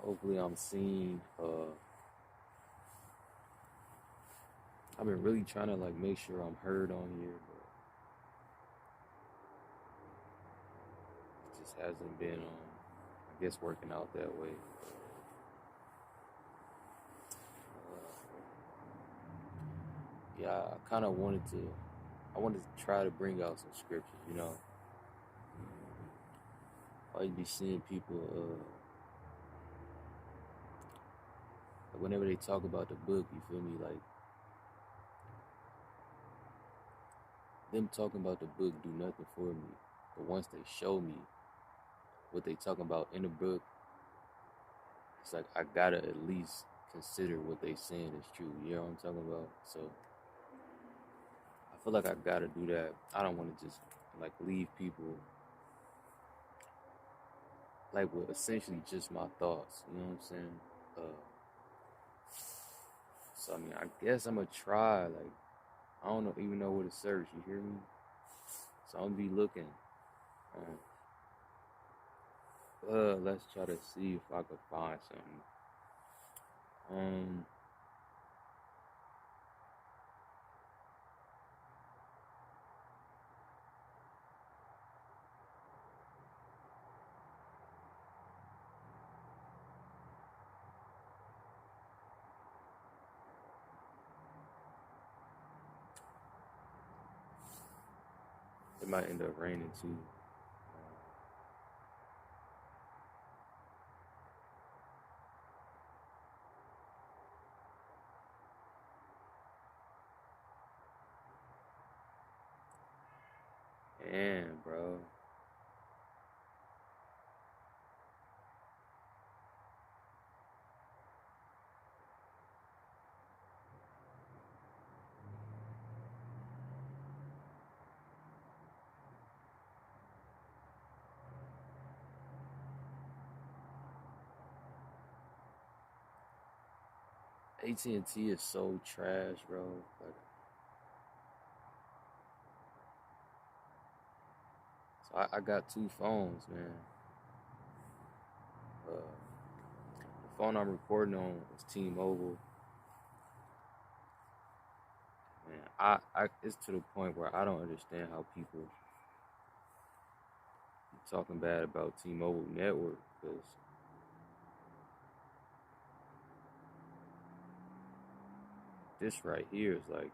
Hopefully I'm seen. I've been really trying to like make sure I'm heard on here, but it just hasn't been I guess working out that way. Yeah, I wanted to try to bring out some scriptures, you know. I be seeing people, whenever they talk about the book, you feel me, like them talking about the book do nothing for me. But once they show me what they talking about in the book, it's like I gotta at least consider what they saying is true. You know what I'm talking about? So I feel like I gotta do that. I don't want to just like leave people like with essentially just my thoughts. You know what I'm saying? So I mean, I guess I'm gonna try. Like I don't know, even know where to search. You hear me? So I'm gonna be looking. Let's try to see if I could find something. Um, it might end up raining too. Man, bro. AT&T is so trash, bro. Like, so I got two phones, man. The phone I'm recording on is T-Mobile. Man, it's to the point where I don't understand how people be talking bad about T-Mobile network because this right here is like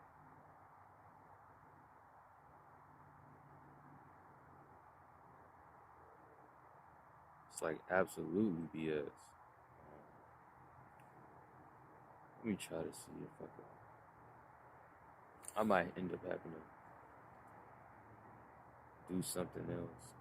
it's like absolutely BS. Let me try to see if I can. I might end up having to do something else.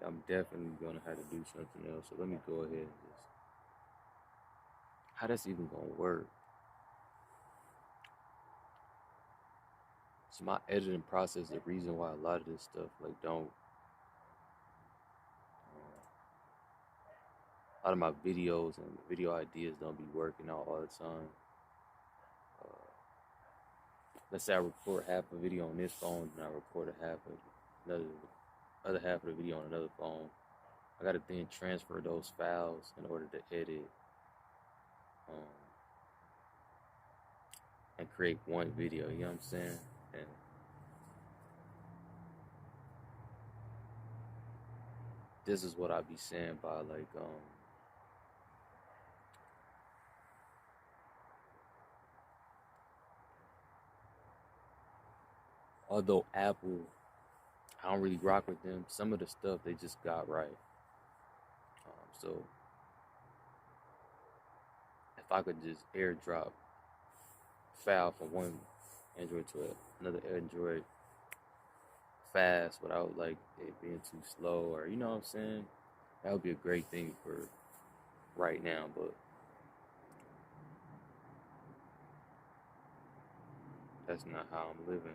Yeah, I'm definitely gonna have to do something else. So let me go ahead and just how that's even gonna work. So my editing process, the reason why a lot of this stuff like don't a lot of my videos and video ideas don't be working out all the time. Uh, let's say I record half a video on this phone and I record a half of another other half of the video on another phone. I gotta then transfer those files in order to edit um, and create one video. You know what I'm saying? And this is what I be saying by like although Apple, I don't really rock with them. Some of the stuff they just got right. So if I could just airdrop file from one Android to another Android fast without like it being too slow, or you know what I'm saying, that would be a great thing for right now. But that's not how I'm living.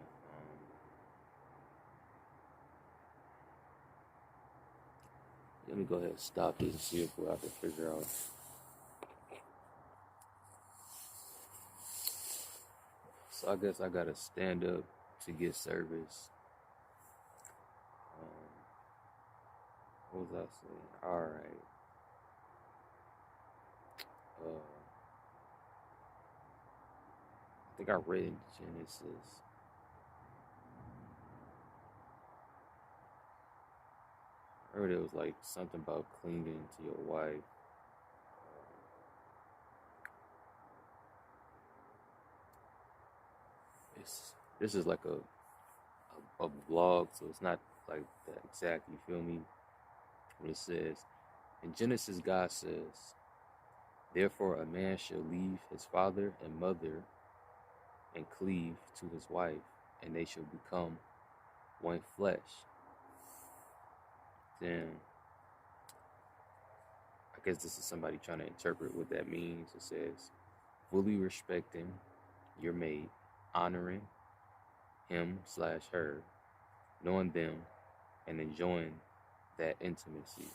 let me go ahead and stop this and see if I can figure out. So I guess I gotta stand up to get service. What was I saying? All right. I think I read Genesis. I heard it was like something about clinging to your wife. This is like a vlog, so it's not like that exact. You feel me? What it says in Genesis, God says, "Therefore, a man shall leave his father and mother and cleave to his wife, and they shall become one flesh." Then, I guess this is somebody trying to interpret what that means. It says, fully respecting your mate, honoring him/her, knowing them, and enjoying that intimacy.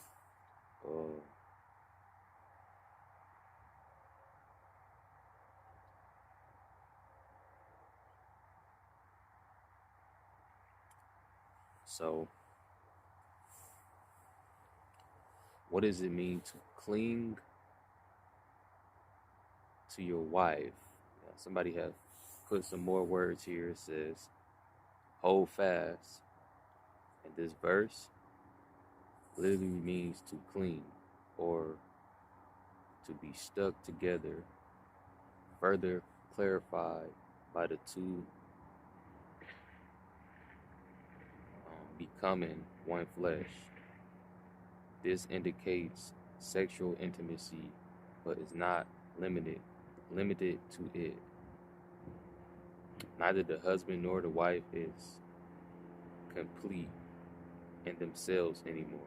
So, what does it mean to cling to your wife? Somebody have put some more words here. It says, hold fast. And this verse literally means to cling or to be stuck together, further clarified by the two becoming one flesh. This indicates sexual intimacy, but is not limited to it. Neither the husband nor the wife is complete in themselves anymore.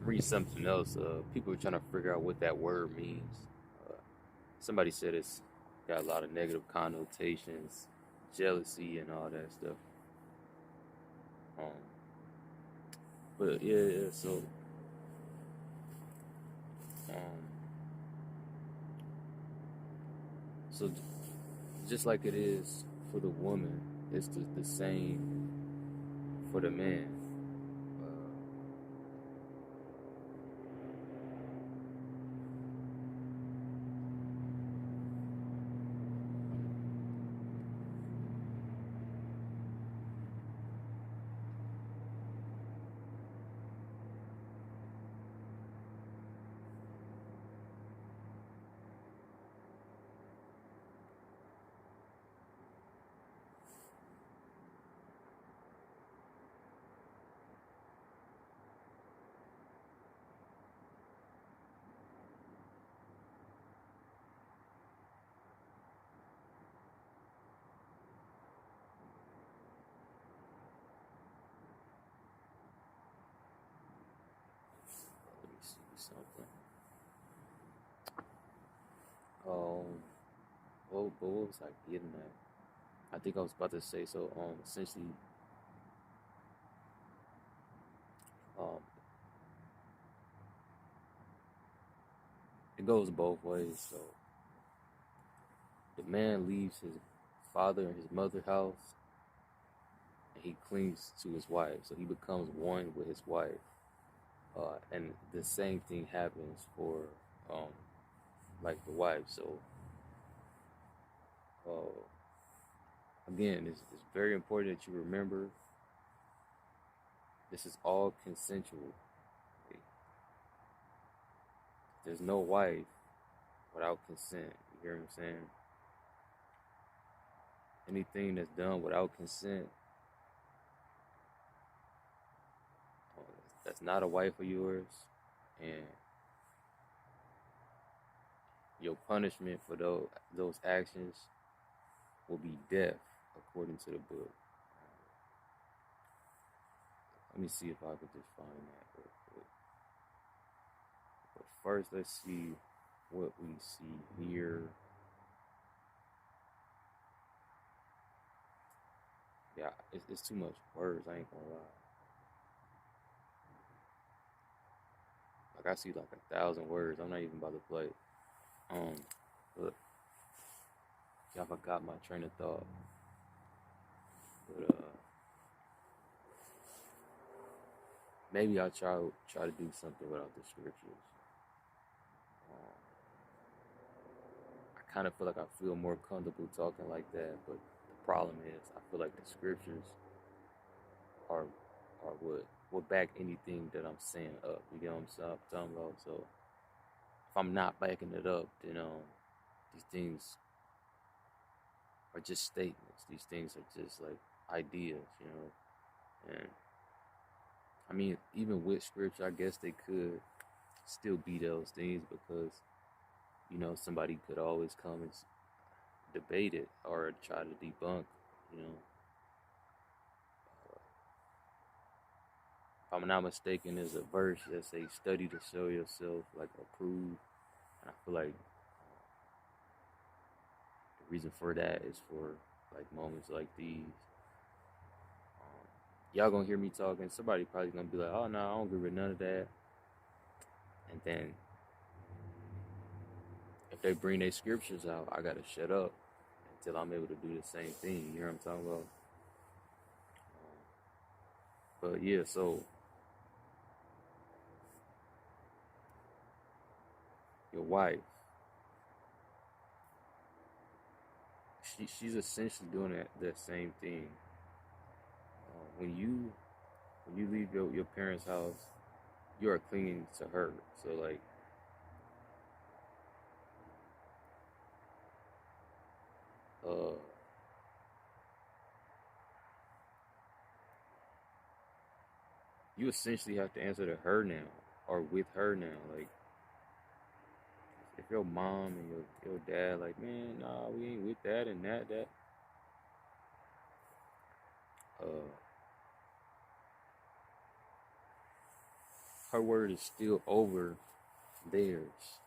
Read something else. People are trying to figure out what that word means. Somebody said it's got a lot of negative connotations, jealousy, and all that stuff. But yeah. So, so just like it is for the woman, it's the same for the man. Let me see something. What was I getting at? I think I was about to say so. Essentially, it goes both ways. So the man leaves his father and his mother's house, and he clings to his wife. So he becomes one with his wife. And the same thing happens for like the wife. So again, it's very important that you remember this is all consensual. there's no wife without consent. You hear what I'm saying? Anything that's done without consent, that's not a wife of yours, and your punishment for those actions will be death, according to the book. Let me see if I could just find that real quick. But first, let's see what we see here. Yeah, it's too much words. I ain't gonna lie. Like I see like 1,000 words. I'm not even about to play. Look, y'all forgot my train of thought. But maybe I'll try to do something without the scriptures. I kind of feel like I feel more comfortable talking like that, but the problem is I feel like the scriptures are what back anything that I'm saying up. You get what I'm talking about? So if I'm not backing it up, then these things are just statements. These things are just like ideas, you know. And I mean, even with scripture, I guess they could still be those things because, you know, somebody could always come and debate it or try to debunk, you know. If I'm not mistaken, there's a verse that says, study to show yourself like approved. And I feel like the reason for that is for like moments like these. Y'all gonna hear me talking. Somebody probably gonna be like, oh no, I don't agree with none of that. And then if they bring their scriptures out, I gotta shut up until I'm able to do the same thing. You know what I'm talking about? But yeah, so your wife, she's essentially doing that same thing. When you leave your parents' house, you are clinging to her. So like, you essentially have to answer to her now, or with her now. Like, if your mom and your dad like, man, nah, we ain't with that and that, her word is still over theirs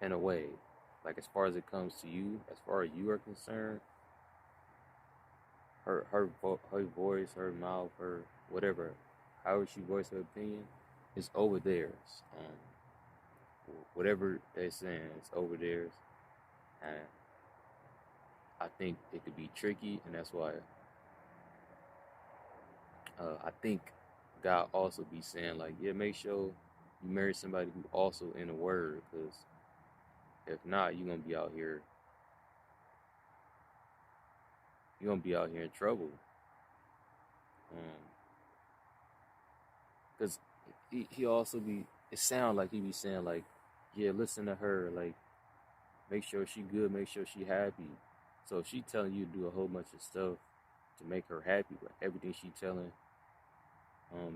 in a way. Like, as far as it comes to you, as far as you are concerned, her voice, her mouth, her whatever, however she voiced her opinion, is over theirs. Whatever they're saying is over theirs, and I think it could be tricky, and that's why I think God also be saying like, yeah, make sure you marry somebody who also in the word, because if not, you're gonna be out here. You're gonna be out here in trouble. Because he also be. It sound like he be saying like, yeah, listen to her. Like, make sure she good. Make sure she happy. So if she telling you to do a whole bunch of stuff to make her happy, but everything she telling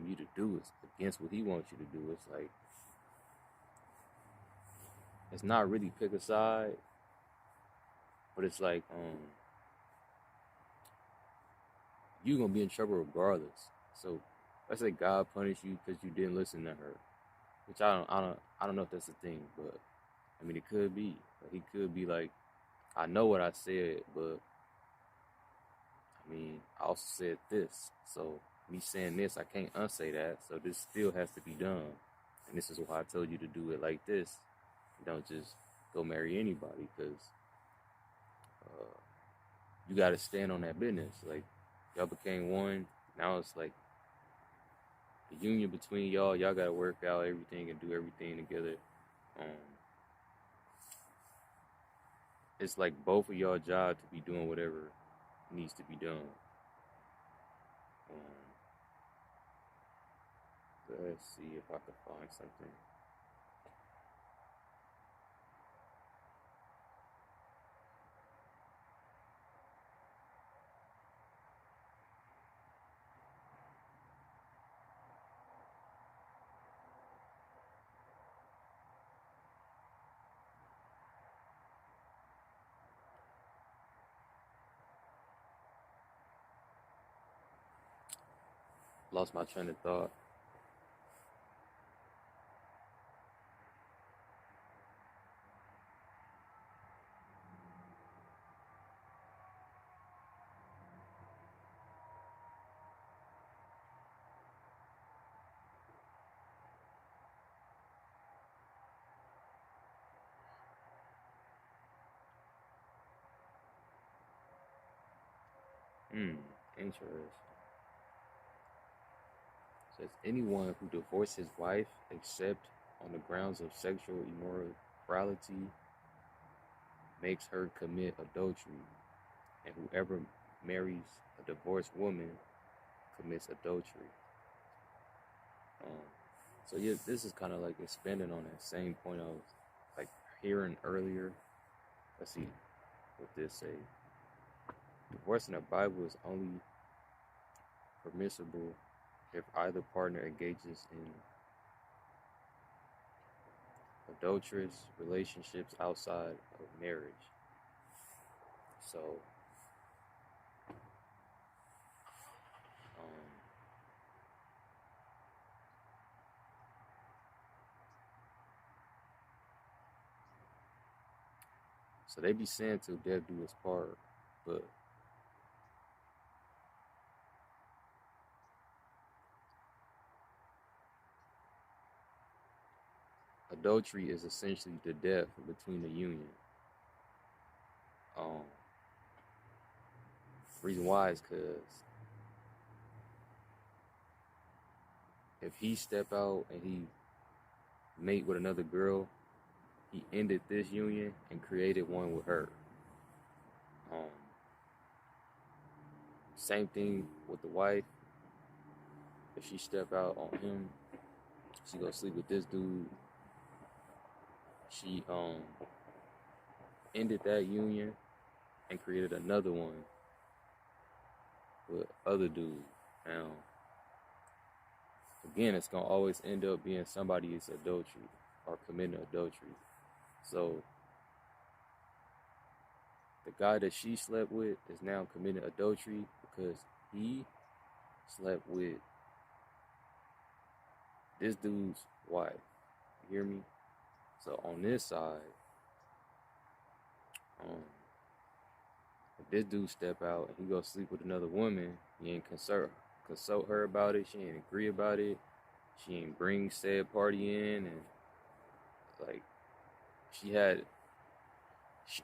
you to do is against what he wants you to do, it's like, it's not really pick a side, but it's like you gonna be in trouble regardless. So let's say God punished you because you didn't listen to her, which I don't know if that's a thing, but I mean, it could be. But he could be like, I know what I said, but I mean, I also said this. So me saying this, I can't unsay that. So this still has to be done. And this is why I told you to do it like this. Don't just go marry anybody, because you got to stand on that business. Like, y'all became one. Now it's like the union between y'all. Y'all got to work out everything and do everything together. It's like both of y'all job to be doing whatever needs to be done. Let's see if I can find something. lost my train of thought. Interesting. Says anyone who divorced his wife except on the grounds of sexual immorality makes her commit adultery, and whoever marries a divorced woman commits adultery. Um, so yeah, this is kind of like expanding on that same point I was like hearing earlier. Let's see what this say. Divorce in the Bible is only permissible if either partner engages in adulterous relationships outside of marriage. So, um, so they be saying till death do us part, but adultery is essentially the death between the union. Um, reason why is because if he step out and he mate with another girl, he ended this union and created one with her. Um, Same thing with the wife. If she step out on him, she go sleep with this dude. She ended that union and created another one with other dude. Now, again, it's gonna always end up being somebody's adultery or committing adultery. So the guy that she slept with is now committing adultery because he slept with this dude's wife. You hear me? So on this side, if this dude step out and he go sleep with another woman, he ain't consult her about it. She ain't agree about it. She ain't bring said party in, and like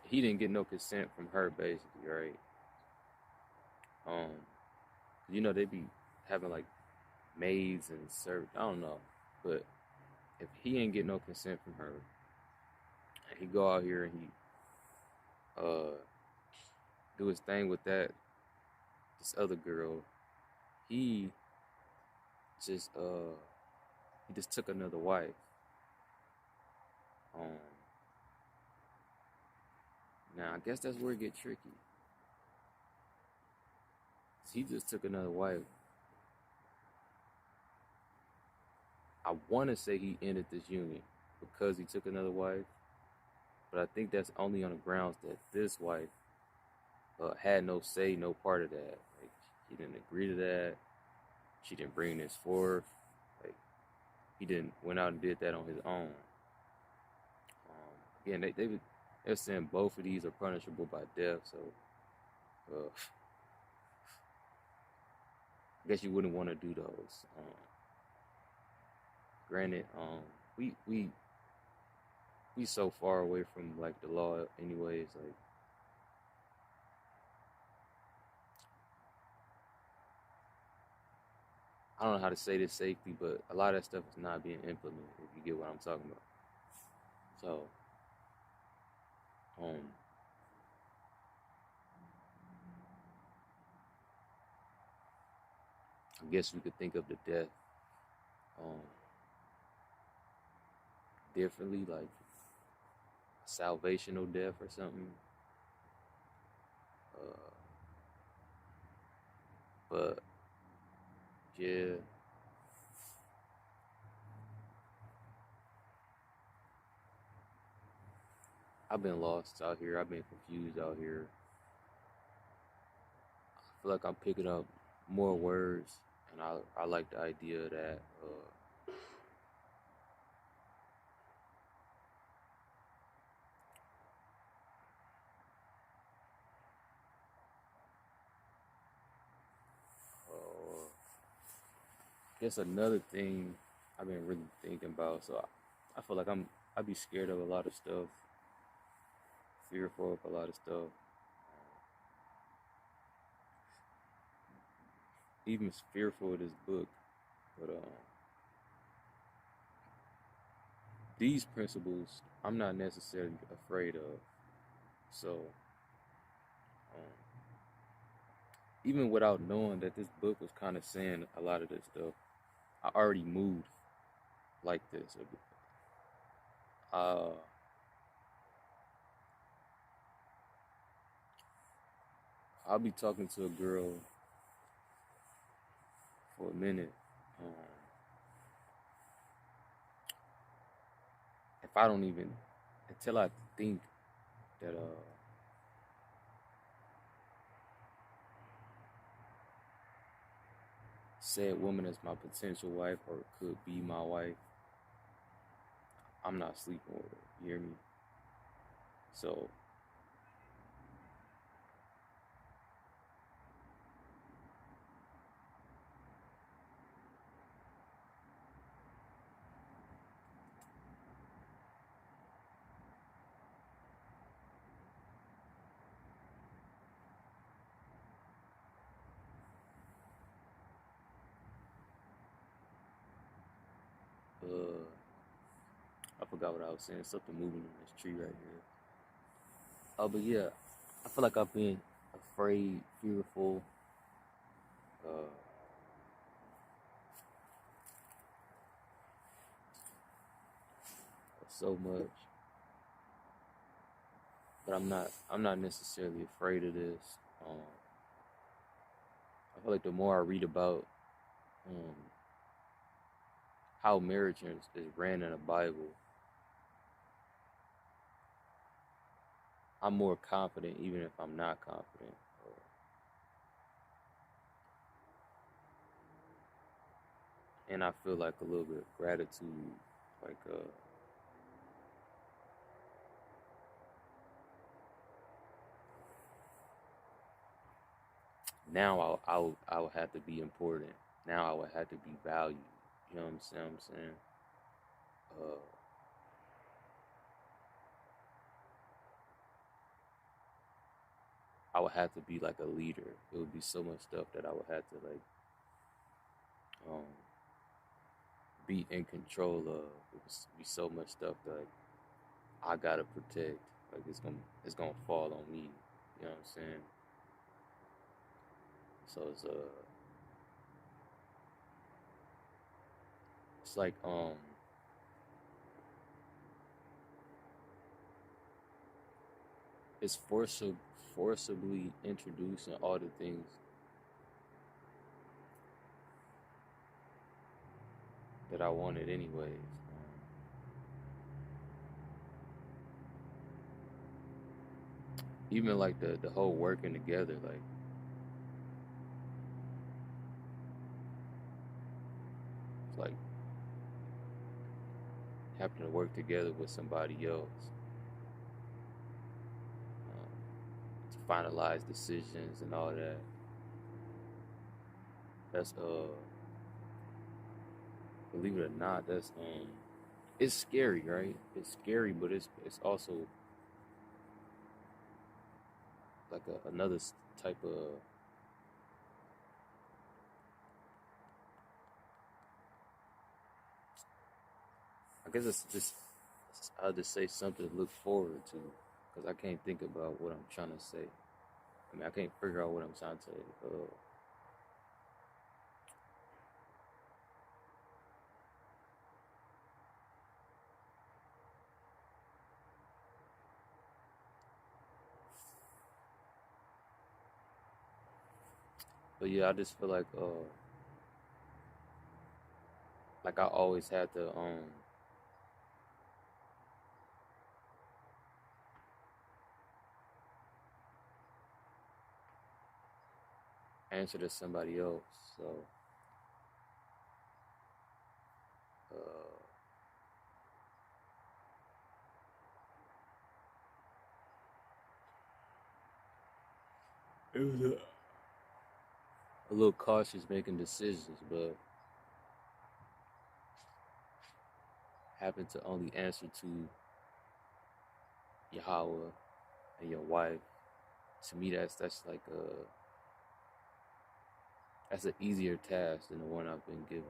he didn't get no consent from her basically, right? They be having like maids and served. I don't know, but if he ain't get no consent from her, and he go out here and he do his thing with this other girl, he just took another wife. Now I guess that's where it get tricky. He just took another wife. I want to say he ended this union because he took another wife, but I think that's only on the grounds that this wife had no say, no part of that. Like, he didn't agree to that. She didn't bring this forth. Like, he didn't went out and did that on his own. Again, they're saying both of these are punishable by death. So, I guess you wouldn't want to do those. Granted, we so far away from like the law, anyways. Like, I don't know how to say this safely, but a lot of that stuff is not being implemented. If you get what I'm talking about. So, I guess we could think of the death differently, like salvational death or something. But yeah, I've been lost out here. I've been confused out here. I feel like I'm picking up more words and I like the idea that I guess another thing I've been really thinking about. So I feel like I'd be scared of a lot of stuff, fearful of a lot of stuff, even fearful of this book. But these principles I'm not necessarily afraid of. So um, even without knowing that this book was kind of saying a lot of this stuff, I already moved like this. Uh, I'll be talking to a girl for a minute. Um, if I don't even, until I think that said woman is my potential wife or could be my wife, I'm not sleeping with her. You hear me? So uh, I forgot what I was saying. Something moving in this tree right here. Oh, but yeah, I feel like I've been afraid, fearful, uh, so much. But I'm not necessarily afraid of this. Um, I feel like the more I read about um, how marriage is ran in the Bible, I'm more confident, even if I'm not confident. And I feel like a little bit of gratitude, like now I would have to be important. Now I would have to be valued. You know what I'm saying? Uh, I would have to be like a leader. It would be so much stuff that I would have to like um, be in control of. It would be so much stuff that like, I gotta protect. Like it's gonna fall on me. You know what I'm saying? So it's like it's forcibly introducing all the things that I wanted anyways. Even like the whole working together, it's like having to work together with somebody else to finalize decisions and all that. That's believe it or not, that's it's scary, right? It's scary, but it's also like another type of, I guess it's just, I'll just say something to look forward to, because I can't think about what I'm trying to say. I mean, I can't figure out what I'm trying to say. But yeah, I just feel like I always had to answer to somebody else. So Uh, it was a little cautious making decisions, but having to only answer to Yahweh and your wife. To me, that's like that's an easier task than the one I've been given.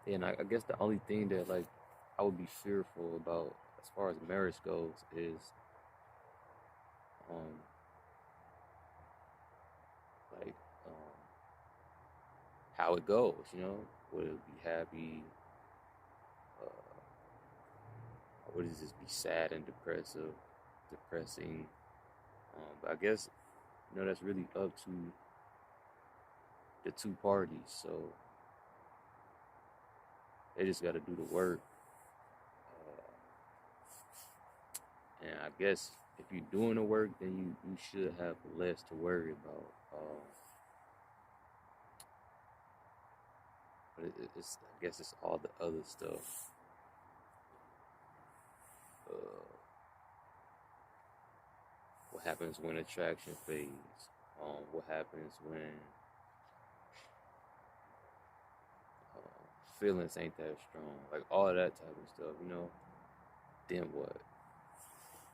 And I guess the only thing that like I would be fearful about as far as marriage goes is um like um how it goes. Would it be happy? Uh, or would it just be sad and depressing? But I guess that's really up to the two parties. So they just got to do the work. And I guess if you're doing the work, then you should have less to worry about. But it's I guess it's all the other stuff. Uh, what happens when attraction fades? What happens when feelings ain't that strong? Like all of that type of stuff. Then what?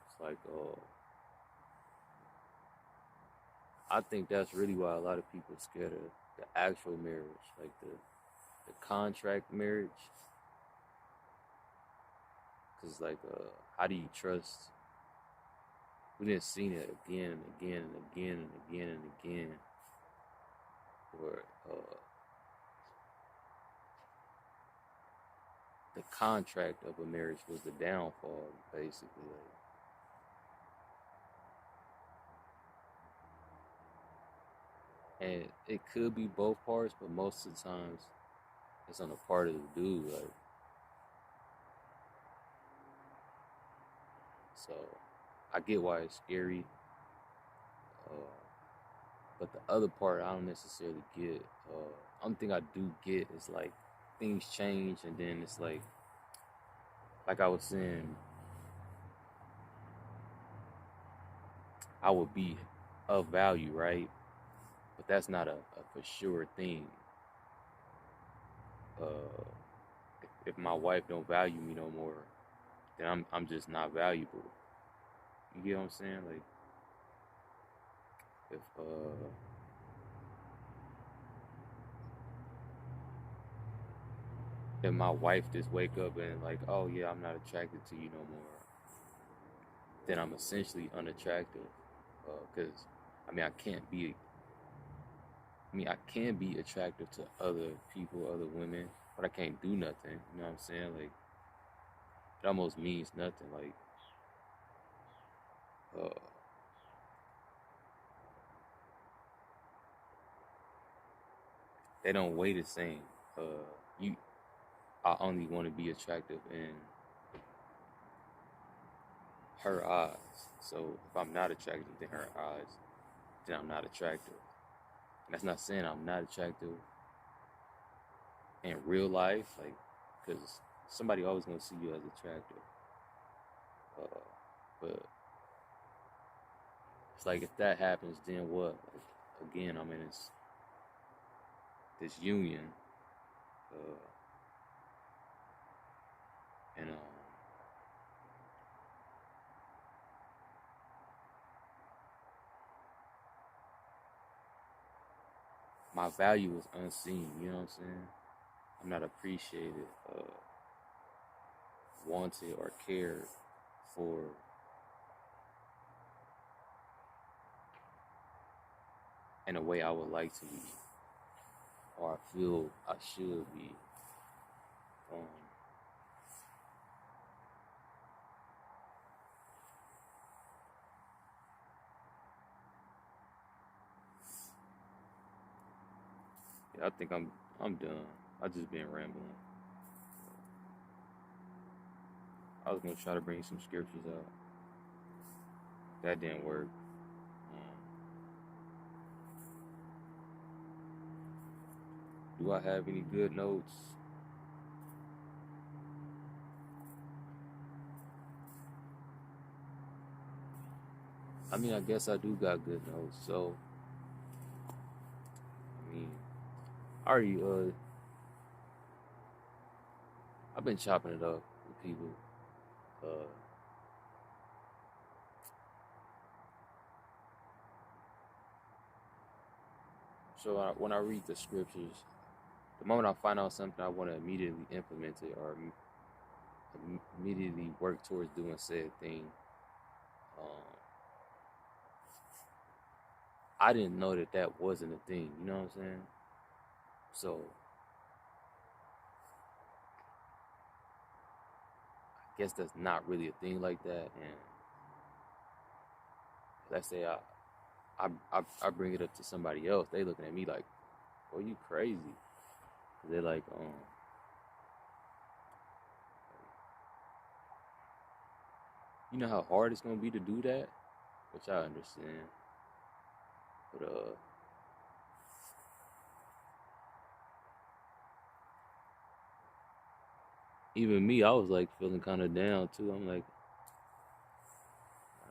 It's like, I think that's really why a lot of people are scared of the actual marriage, like the contract marriage. Cause like, how do you trust? We didn't see it again and again and again and again and again, where the contract of a marriage was the downfall, basically. And it could be both parts, but most of the times it's on the part of the dude. Like, so I get why it's scary, but the other part I don't necessarily get. Only thing I do get is like things change, and then it's like I was saying, I would be of value, right? But that's not a for sure thing. Uh, if my wife don't value me no more, then I'm just not valuable. You get what I'm saying? Like if if my wife just wake up and like, oh yeah, I'm not attracted to you no more, then I'm essentially unattractive. Because I mean, I can be attractive to other people, other women, but I can't do nothing. You know what I'm saying? Like it almost means nothing. Like uh, they don't weigh the same. You, I only want to be attractive in her eyes. So if I'm not attractive in her eyes, then I'm not attractive. And that's not saying I'm not attractive in real life, like, because somebody always gonna see you as attractive. Uh, but it's like if that happens, then what? Like, again, I'm in this union, uh, and my value is unseen. You know what I'm saying? I'm not appreciated, wanted, or cared for in a way I would like to be, or I feel I should be. Um, I think I'm done. I just been rambling. I was gonna try to bring some scriptures out. That didn't work. Do I have any good notes? I mean, I guess I do got good notes. So, I mean, I already I've been chopping it up with people. Uh, so when I read the scriptures, the moment I find out something, I want to immediately implement it or immediately work towards doing said thing. Um, I didn't know that that wasn't a thing. You know what I'm saying? So I guess that's not really a thing like that. And let's say I bring it up to somebody else, they looking at me like, "Oh, you crazy?" They're like, you know how hard it's gonna be to do that, which I understand. But even me, I was like feeling kind of down too. I'm like,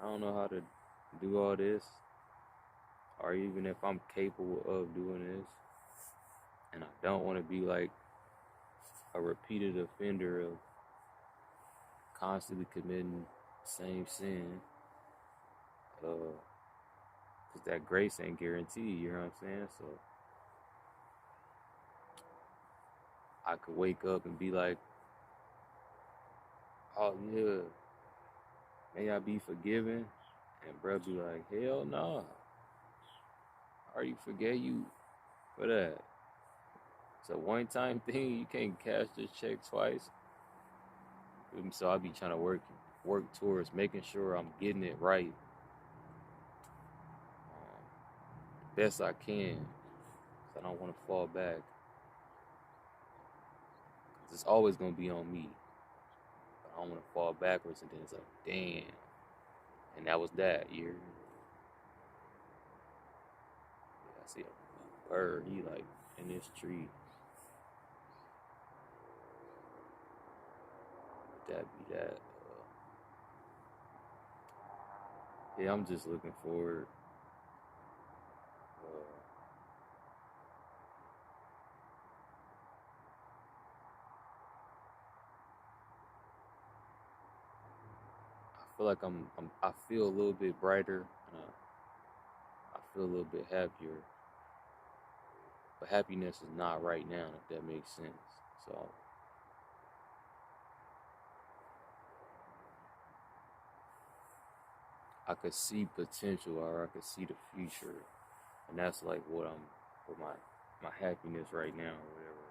I don't know how to do all this, or even if I'm capable of doing this, and I don't want to be like a repeated offender of constantly committing same sin, because that grace ain't guaranteed. You know what I'm saying? So I could wake up and be like, oh yeah, may I be forgiven? And bro be like, hell no. I already forgave you for that. It's a one time thing. You can't cash this check twice. So I be trying to work towards making sure I'm getting it right best I can. 'Cause I don't want to fall back. 'Cause it's always gonna be on me. But I don't want to fall backwards and then it's like, damn. And that was that year. Yeah, I see a bird. He like in this tree. That be that. Yeah, I'm just looking forward. Uh, I feel like I feel a little bit brighter. I feel a little bit happier. But happiness is not right now, if that makes sense. So I could see potential or I could see the future. And that's like what my happiness right now or whatever.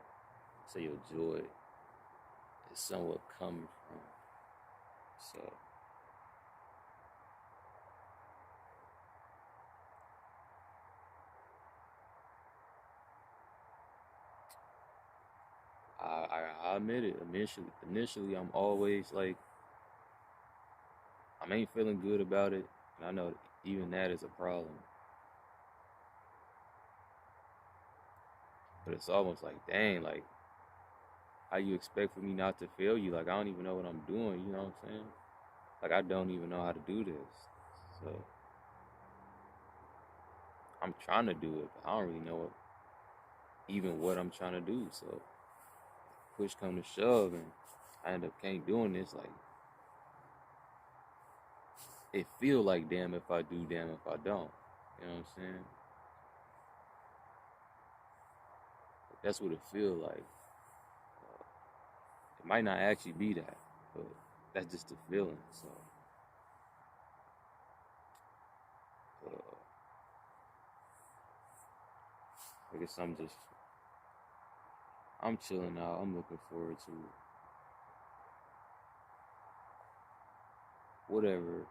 Say your joy is somewhat coming from. So I admit it. Initially, I'm always like, I ain't feeling good about it. And I know even that is a problem. But it's almost like, dang, like, how you expect for me not to feel you? Like, I don't even know what I'm doing. You know what I'm saying? Like, I don't even know how to do this. So I'm trying to do it, but I don't really know even what I'm trying to do. So push come to shove, and I end up can't doing this. Like, it feel like damn if I do, damn if I don't. You know what I'm saying? That's what it feel like. It might not actually be that, but that's just the feeling. So uh, I guess I'm chilling out. I'm looking forward to whatever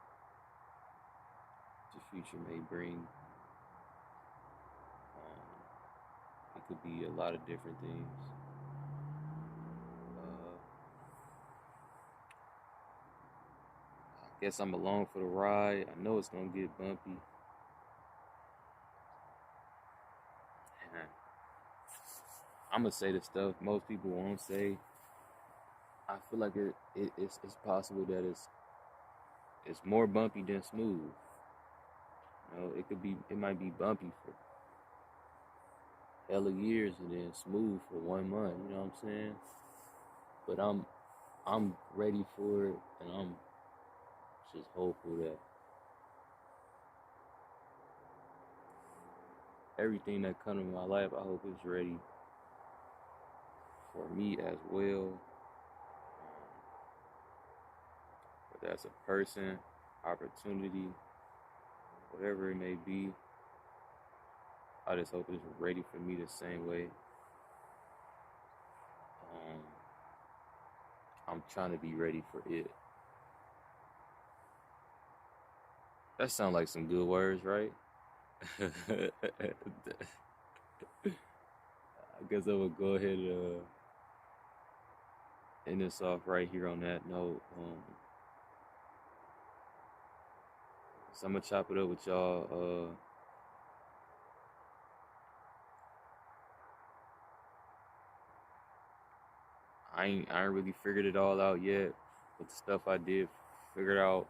the future may bring. could be a lot of different things. I guess I'm along for the ride. I know it's gonna get bumpy. And I'm gonna say the stuff most people won't say. I feel like it's possible that it's more bumpy than smooth. You know, it might be bumpy for hella years and then smooth for 1 month. You know what I'm saying? But I'm ready for it, and I'm just hopeful that everything that comes in my life, I hope it's ready for me as well. Whether that's a person, opportunity, whatever it may be, I just hope it's ready for me the same way. I'm trying to be ready for it. That sounds like some good words, right? I guess I will go ahead and end this off right here on that note. So I'm gonna chop it up with y'all. I ain't really figured it all out yet, but the stuff I did figure out,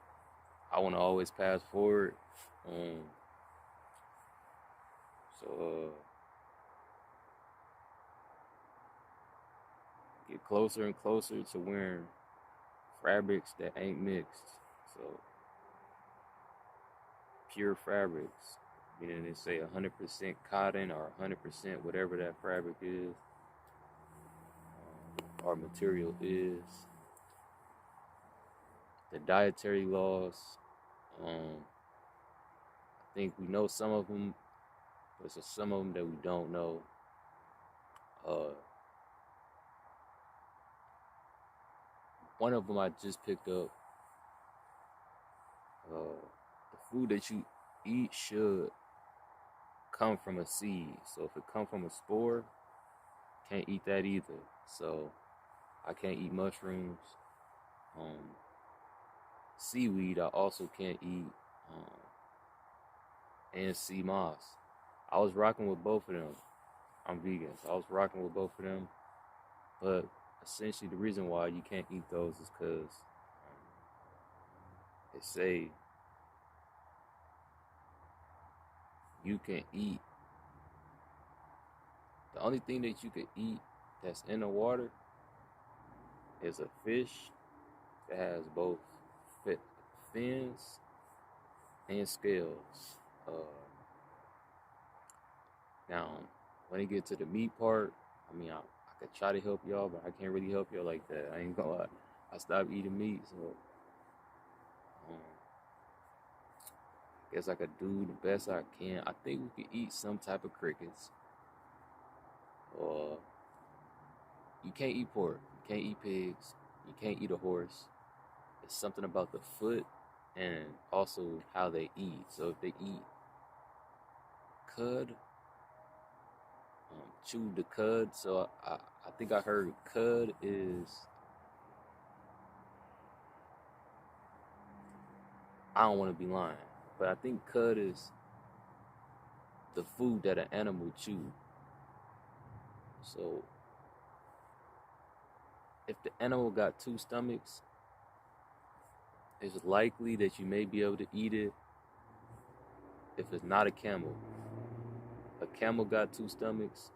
I want to always pass forward. So get closer and closer to wearing fabrics that ain't mixed. So pure fabrics, meaning they say 100% cotton or 100% whatever that fabric is, or material is. The dietary laws, I think we know some of them, but there's some of them that we don't know. One of them I just picked up. The food that you eat should come from a seed. So if it comes from a spore, can't eat that either. So I can't eat mushrooms. Seaweed I also can't eat. And sea moss. I was rocking with both of them. I'm vegan, so I was rocking with both of them. But essentially the reason why you can't eat those is because they say you can eat. The only thing that you can eat that's in the water is a fish that has both fins and scales. Now, when it gets to the meat part, I mean, I could try to help y'all, but I can't really help y'all like that. I ain't gonna lie. I stopped eating meat, so guess I could do the best I can. I think we could eat some type of crickets. Or you can't eat pork. You can't eat pigs. You can't eat a horse. It's something about the foot and also how they eat. So if they eat cud, chew the cud. So I think I heard cud is, I don't want to be lying, but I think cud is the food that an animal chew. So if the animal got 2 stomachs, it's likely that you may be able to eat it if it's not a camel. A camel got 2 stomachs,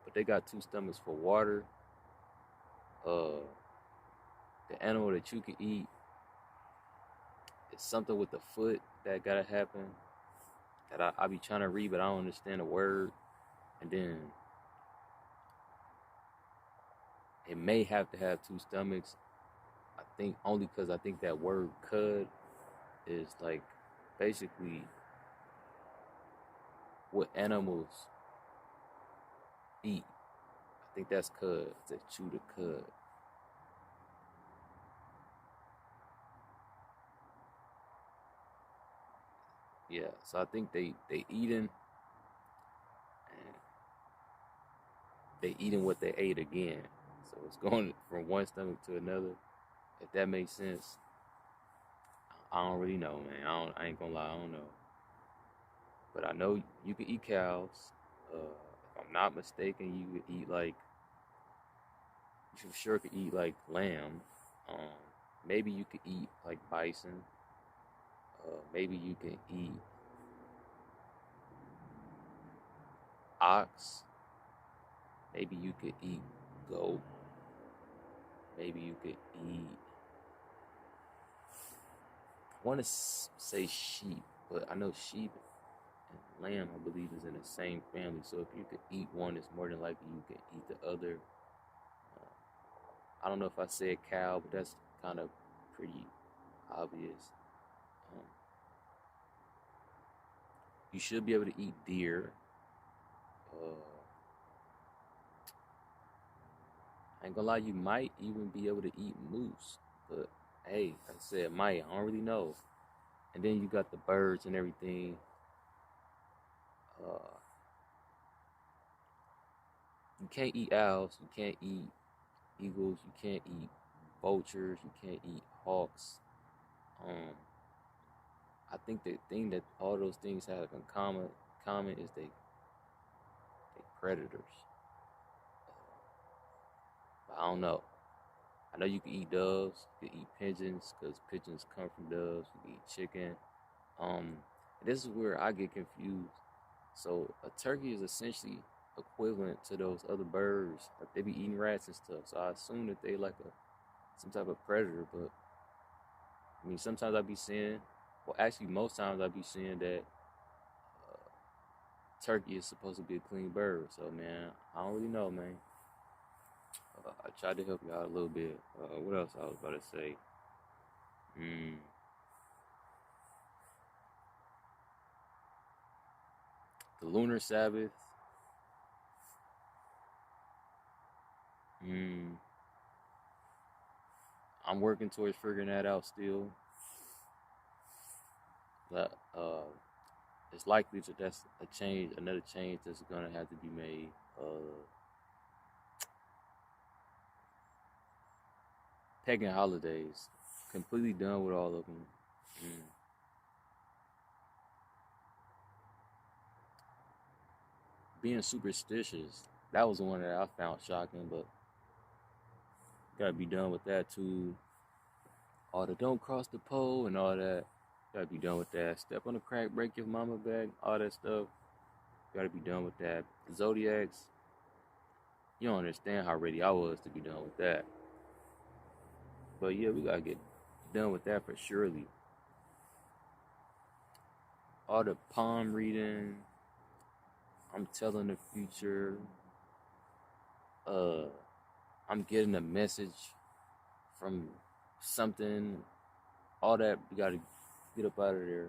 but they got 2 stomachs for water. The animal that you can eat, it's something with the foot that gotta happen that I be trying to read, but I don't understand the word. And then it may have to have 2 stomachs. I think only because I think that word cud is like basically what animals eat. I think that's cud, to chew the cud. Yeah, so I think they eating, and they eating what they ate again. So it's going from one stomach to another. If that makes sense, I don't really know, man. I ain't gonna lie, I don't know. But I know you can eat cows. If I'm not mistaken, you could eat like you for sure could eat like lamb. Um, maybe you could eat like bison. Maybe you can eat ox. Maybe you could eat goat. Maybe you could eat. I want to say sheep, but I know sheep and lamb, I believe, is in the same family. So if you could eat one, it's more than likely you can eat the other. I don't know if I said cow, but that's kind of pretty obvious. Um, you should be able to eat deer. I ain't gonna lie, you might even be able to eat moose. But hey, like I said, might. I don't really know. And then you got the birds and everything. Uh, you can't eat owls. You can't eat eagles. You can't eat vultures. You can't eat hawks. Um, I think the thing that all those things have in common is they predators. But I don't know. I know you can eat doves. You can eat pigeons because pigeons come from doves. You can eat chicken. Um, this is where I get confused. So a turkey is essentially equivalent to those other birds. Like they be eating rats and stuff. So I assume that they like some type of predator. But I mean, sometimes I be seeing, well, actually most times I be seeing that turkey is supposed to be a clean bird. So man, I don't really know, man. I tried to help you out a little bit. What else I was about to say? The lunar Sabbath. Mm, I'm working towards figuring that out still. But it's likely that that's another change that's gonna have to be made. Pagan holidays, completely done with all of them. Mm. Being superstitious, that was the one that I found shocking, but gotta be done with that too. All the don't cross the pole and all that, gotta be done with that. Step on the crack, break your mama back, all that stuff, gotta be done with that. The zodiacs, you don't understand how ready I was to be done with that. But yeah, we gotta get done with that for surely. All the palm reading, I'm telling the future, uh, I'm getting a message from something, all that, we gotta get up out of there.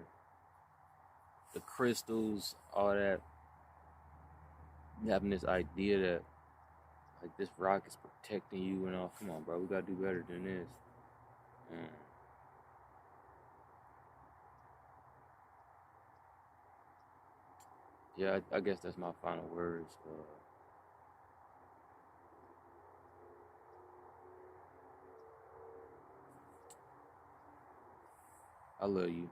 The crystals, all that, having this idea that like this rock is protecting you and all. Come on, bro, we gotta do better than this. Mm. Yeah, I guess that's my final words. I love you.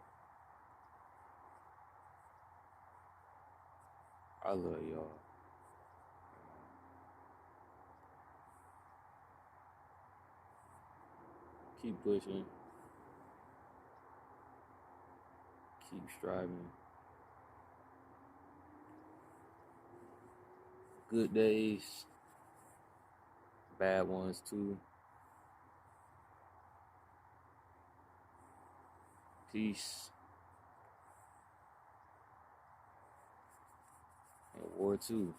I love y'all. Keep pushing. Keep striving. Good days, bad ones too. Peace and war too.